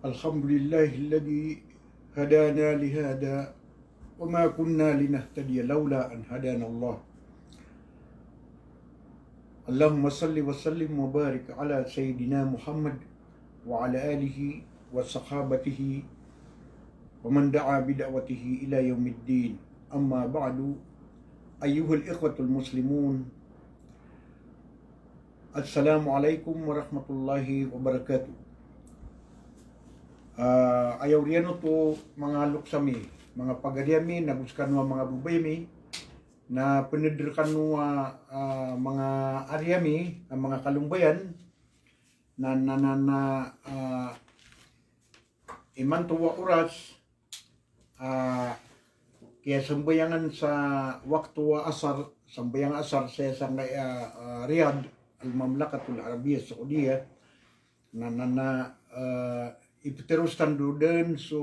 الحمد لله الذي هدانا لهذا وما كنا لنهتدي لولا أن هدانا الله. اللهم صل وسلم وبارك على سيدنا محمد وعلى آله وصحابته ومن دعا بدعوته إلى يوم الدين. أما بعد، أيها الإخوة المسلمون، Assalamualaikum warahmatullahi wabarakatuh. Ayaw riyan to mga luksami, mga pagadiami, nabuskan mga bubaymi, na penederkan mga aryami, mga kalumbayan, na iman tuwa oras, kaya sambayangan sa waktu asar, sambayang asar sa isang Riyadh, Al-Mamlakatul Arabiyah Saudiya, na ipiteruskan doon. So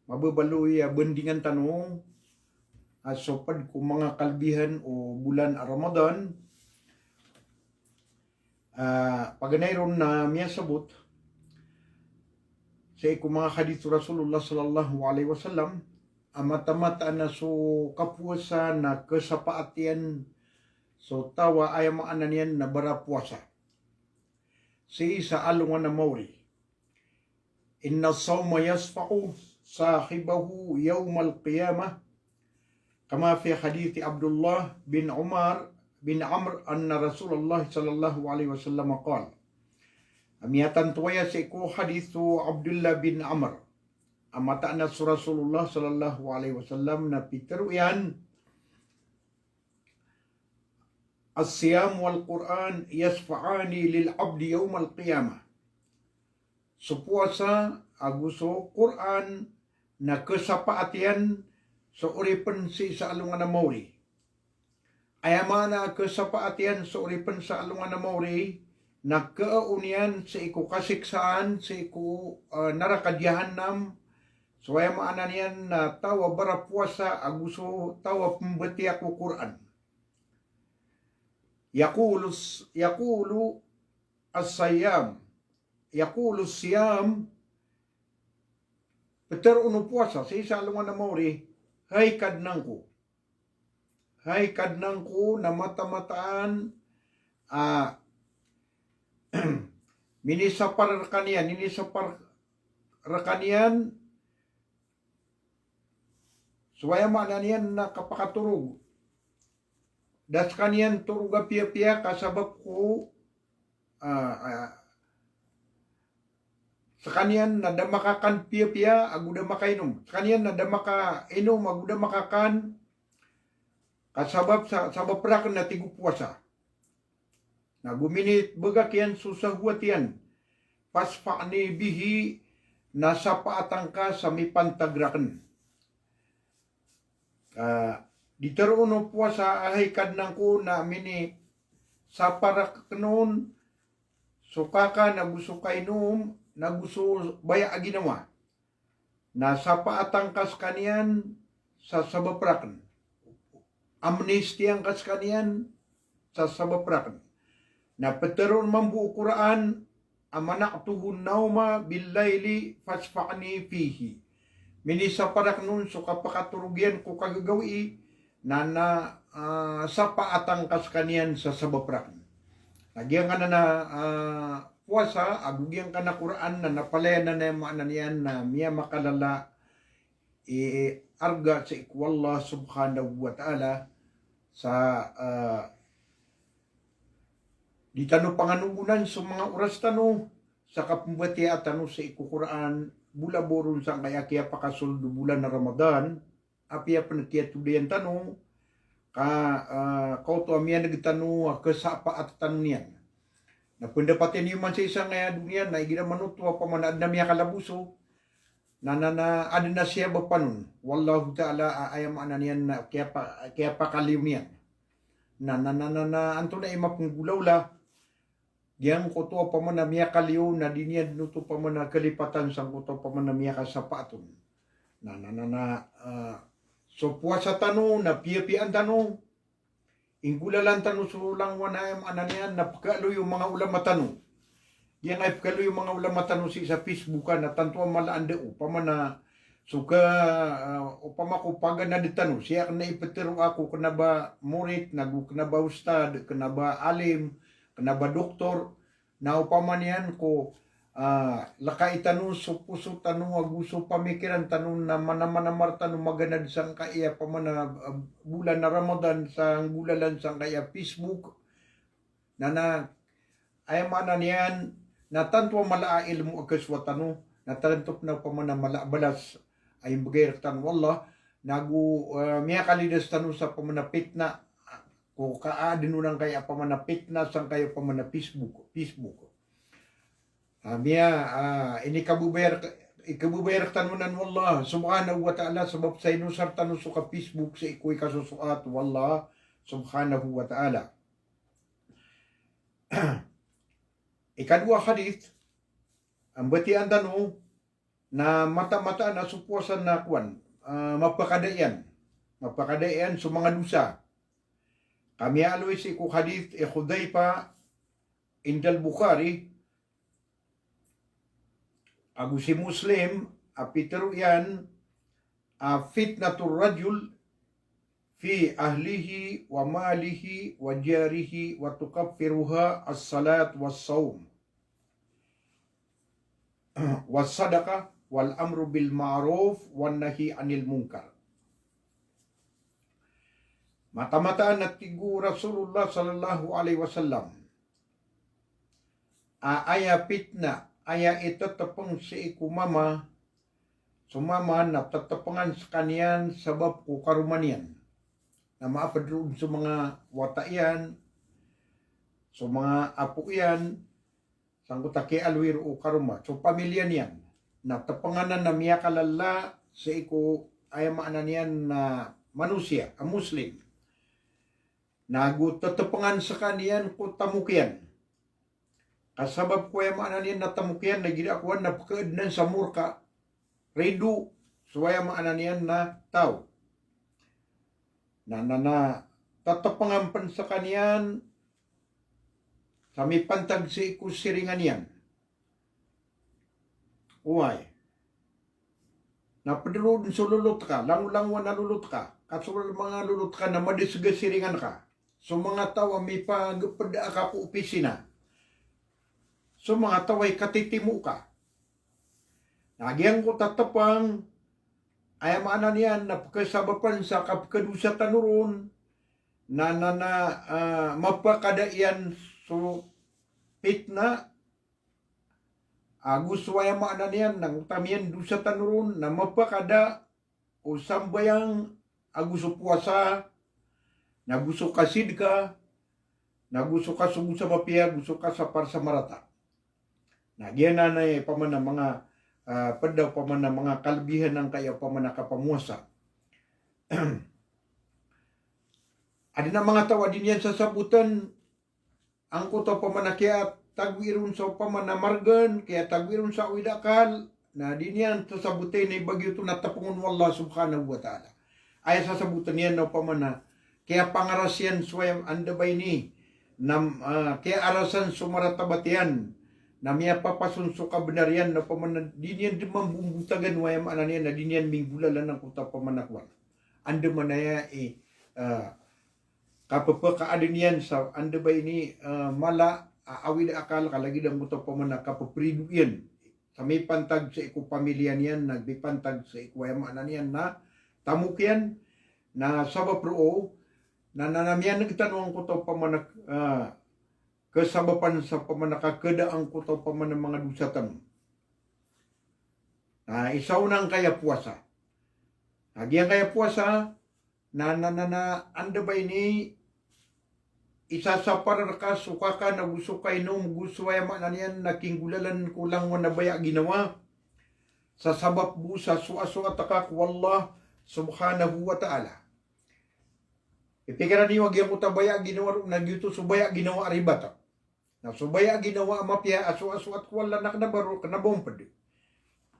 mababaloy bendingan tanong sopad ko mga kalbihan o bulan Ramadan. Paganayron na miya sabot sa ko mga hadith Rasulullah sallallahu alaihi wasallam, amata-mata na so kapuasa na kesapaatian, so tawa ay maanan yan na bara puasa. Si isa alungan na mauri. Inna sawma yasfa'u sahibahu yawmal qiyamah. Kama fi hadithi Abdullah bin Umar bin Amr anna Rasulullah sallallahu alaihi wasallam qala. Amiyatan tuwaya si ko hadithu Abdullah bin Amr. Amata na su Rasulullah sallallahu alaihi wasallam na piteruyan, As-siyam wal Quran yasfa'ani lil abdi yawmal qiyamah. So puasa aguso Quran na kesapaatian sa uripan si sa alungan na mauri. Ayamana kesapaatian sa uripan sa alungan na mauri, na kaunian sa iku kasiksaan, sa iku narakadyahanam. So ayamana niyan na tawa bara puasa aguso tawa pembeti ako Quran. Yaqulu as-siyam, yaqulu siyam, peter uno puasa sa isa alungan na mauri, hay kadnang ko na mata-mataan minisapar rakanian suwaya mananian na kapakaturog. Das kanian turuga pia-pia kasabab ko sa kanian nadamakakan pia-pia aguda makainom. Sa kanian nadamaka-inom aguda makakan kasabab sabab rakan na tigu puasa. Na guminit bagak yan susahwat yan. Pasfa'ni bihi nasa paatang ka sa mipantagrakan. Diteruno puasa ahay kadnang ko na mini sa parak noon sukaka naguso kainom naguso baya aginawa na sa paatang kas kanian sa sabaprakan amnestiyang kas kanian sa sabaprakan na peteron mambu Quran amanaktuhun nauma billayli fasfa'ni fihi mini sa parak noon sukapakaturugyan ko kagagawi na sa paatang kas kanian sa sabaprak. Nagyan ka na puasa, agugyan ka na Quran na napalayan na maanan yan na miya makalala arga sa ikwallah subhanahu wa ta'ala sa di tano panganugunan sa mga oras tano sa kapumbati at tano sa ikukuraan bulaboron sa kaya pakasuldo bulan na Ramadan. Apia penetiatudian tanu kau tu amia nagtanu kesapa at tanunian na pendapatan yuman sa isang dunia na igina manutu apa manad na miya kalabuso na ada na siya bapanon wallahu ta'ala ayam ananian na kaya pa kaliumian na anto na imapunggulaw la diyan ko to apa man na miya kaliw na dinian nuto pa man na kalipatan sang ko to pa man na miya kasapaton so puasa tanu na pia-pian tanu Ingulalan tanu sulang wanayam ananian napakalo yung mga ulam matano. Yang ay pagalo yung mga ulam matano si sa Facebook na tanto malaan de upama na suka upama ko paga na ditano siya na ipetero ako kana ba murit kana ba ustad kana ba alim kana ba doktor na upama niyan ko lakay tanong so puso tanong aguso pamikiran tanong na manamanamar tanong maganad sang kaya pamana bulan na Ramadan sang bulalan sang kaya Facebook na ay mana niyan na tanto malaa ilmu agkaswa tanong na tanto na pamana malaabalas ay bagay tan wallah nagu miya kalidas tanong sa pamanapit na ko kaadin unang kaya pamanapit na sang kaya pamana Facebook ini ikabubayar tanunan wallah subhanahu wa ta'ala sebab sa inusar tanu suka Facebook sa ikoy kasusuat wallah subhanahu wa ta'ala. Ikadua hadith ang batian tanu na mata-mata na supuasan na kuan mapakadayan sa mga dusa. Kami aloy sa iko hadith Hudayfa indal Bukhari Agu si Muslim, apitero yan, fitnatur rajul fi ahlihi wa malihi wa jarihi wa tukaffiruha as-salat was-sawm was-sadaqa wal amru bil ma'ruf wan nahi anil munkar. Mata-mataan at tigu Rasulullah sallallahu alaihi wasallam. Aya fitna aya itatapang si ikumama sumama na tatapangan sa kaniyan sabab ko karumanian na maapadroon sa mga wataian sa mga apo yan sangkutake alwir o karuma so pamilya niyan na tapanganan na miya kalala sa iku ay maanan yan na manusia a muslim tatapangan sa kaniyan ko tamukyan kasabab ko yung maanan na tamukyan na ginakuan na pakaadnan sa murka redu suwaya maanan yan na tao na tatapangampan sa kanyan sa may pantag si ikusiringan yan uway na padroon sa lulot ka lang-langwan na lulot ka kasulal mga lulot ka na madisgasiringan ka so mga tao may pagpada ka po opisina so mga taway katitimu ka. Nagyan ko tatapang ay maanan yan na pagkasabapan sa kapkadusa tanuron na mapakadaian so fitna gusto ay maanan yan ng tamiyan dusa tanuron na mapakada o sambayang gusto puasa na gusto kasid ka na gusto ka sugo sa mapia gusto ka sa parsamarata. Nagyan na pamana mga padaw pamana mga kalbihan ng kaya pamana kapamuasa. Adi na mga tawa din yan sa sabutan ang kuto pamana kaya tagwirun sa pamana margan kaya tagwirun sa uidakal na din yan sa sabutan ay bagyo ito natapungon wallah subhanahu wa ta'ala. Ay sa sabutan yan na pamana kaya pangarasyan swayam andabay ni na kaya arasan sumaratabat na miya papasunso ka benarian na pamanan din yan mambubutagan wayam anan yan na din yan minggulalan ng kuta pamanakwan anda manaya kapapakaadin yan sa anda ba ini mala awid akal kalagi ng kuta pamanak kapapridu yan sa may pantag sa iku pamilyan yan nagbipantag sa iku wayam anan yan na tamuk yan na sabapro na nanamian nagtanong kuta pamanak kasabapan sa pamanakakada ang kutaw paman ng mga dusatan. Isaw nang kaya puasa. Nagyang kaya puasa, anda ba ini isasapar ka, suka ka, naguso ka inom, gusto ay maanan yan, nakinggulalan kulang mo na baya ginawa. Sa sabab busa, suaso at akak, wallah, subhanahu wa ta'ala. Ipikiran niyo, nagyang utabaya ginawa, nagyuto subaya ginawa aribata. Na subaya ginawa mapya aso-aso at wala naknabaro kanabompad.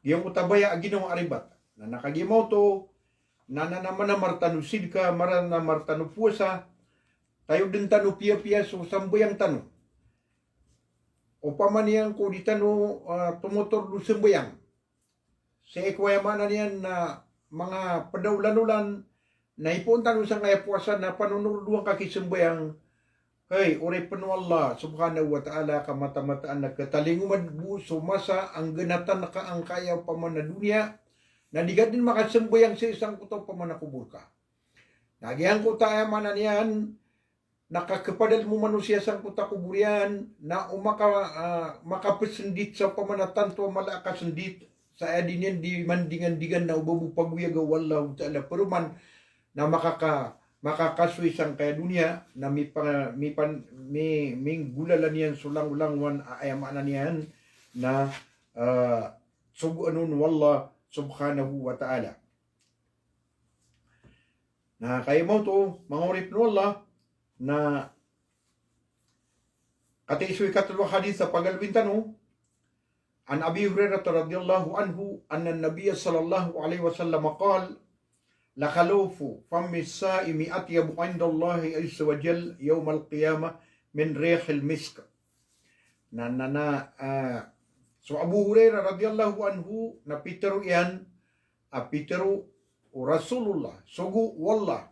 Yang utabaya ginawa aribat. Na nakagimaw to na naman na martanu sidka, maran na martanu puasa, tayo din tanu pia-pia so sambayang tanu. Upaman niyan ko di tanu tumotor do sambayang. Sa ekwayamanan niyan na mga padawlanulan na ipunta no sa kaya puasa na panunuruduang kakisambayang hey, ore panu Allah subhanahu wa ta'ala kamata-mataan na katalingumad buso masa ang ganatan na ang kaya paman na dunia na di din makasambayang sa isang kutaw paman na kubur ka. Nagyan ko tayo manan yan nakakapadal mo manusia sang kuta kuburian na makapasendit sa pamanatan to malakasendit sa adinin di mandingan-digan na ubabu paguyaga wallahu ta'ala pero man na makakaswi sang kaya dunia na may gulalan yan sulang-ulangwan ayamanan yan na subuanun wallah subhanahu wa ta'ala. Na kaya mo to mga urip no Allah na katisoy katulong hadith sa pagalwintano an Abi Hurairah radhiyallahu anhu anna an-nabiy sallallahu alaihi wasallam qala la khalufu fammi as-sa'imi atyabu 'inda Allah azza wa jalla yawm al-qiyamah min rih al-misk. So Abu Hurairah radhiyallahu anhu na pitero yan pitero Rasulullah sugu wallah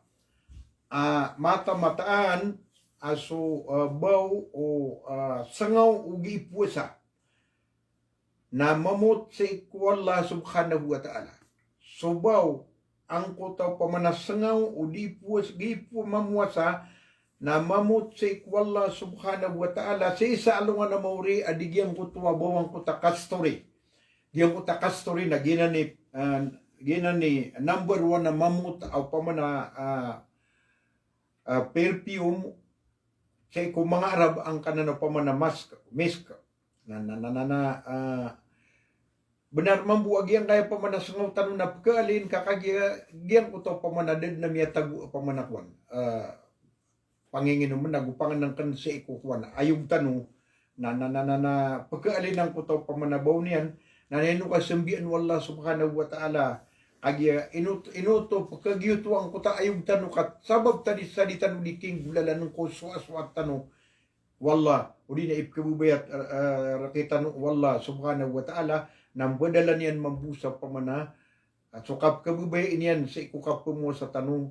mata-mataan aso bau o sangaw ugi puasa na mamut sa ikwallah subhanahu wa ta'ala. So bau ang kutaw pamanasangaw o di puas gipu mamuasa na mamut sa ikwallah subhanahu wa ta'ala sa isa alungan na mauri adigyang kutwa bawang kuta kastori. Giyang kuta kastori na ginani number one na mamut o pamana perfume sa kung mga Arab ang kanano pamana misk benar mambuag yan kaya pamanasangaw tanong na pagkalin kakagyan ko to pamanadid na miya tagu pamanakwan panginginom nagupangan ng kansa ikukuan ayong tanong na pagkalin ang ko to pamanabaw niyan na nino ka sambian wallah subhanahu wa ta'ala kagya inuto pagkagyuto ang kuta ayong tanong kat sabab tadi sa di tanong di king bulalan ng ko suaswat tanong wallah uli na ipkabubayat rakitan wallah subhanahu wa ta'ala nang badalan yan mambusa pamana at so kapkabubayin yan sa ikukap mo sa tanong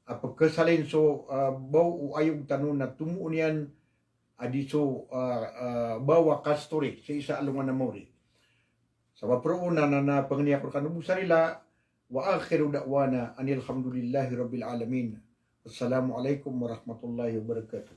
pagkasalin so baw o ayong tanong na tumuon yan adiso bawa kastori sa isa alungan na mori sa maproona na pangniya ko kanubo sarila wa akhiru da'wana anil hamdulillahi rabbil alamin. Assalamu alaikum warahmatullahi wabarakatuh.